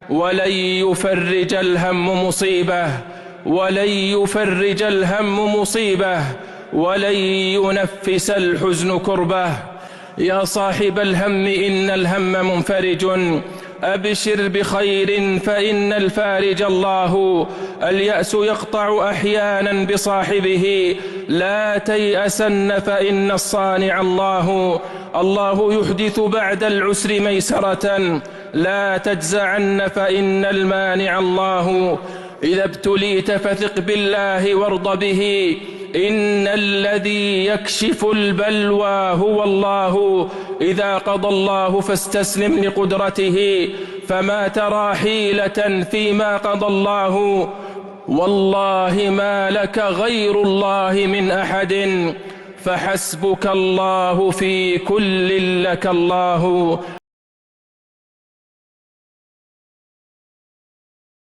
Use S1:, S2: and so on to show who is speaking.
S1: ولن يفرج الهم مصيبة، ولن يفرج الهم مصيبة، ولن ينفس الحزن كربة. يا صاحب الهم إن الهم منفرج، أبشر بخير فإن الفارج الله. اليأس يقطع أحيانا بصاحبه، لا تيأسن فإن الصانع الله. الله يحدث بعد العسر ميسرة، لا تجزعن فإن المانع الله. إذا ابتليت فثق بالله وارض به، إن الذي يكشف البلوى هو الله. إذا قضى الله فاستسلم لقدرته، فما ترى حيلة فيما قضى الله. والله ما لك غير الله من أحد، فحسبك الله في كل لك الله.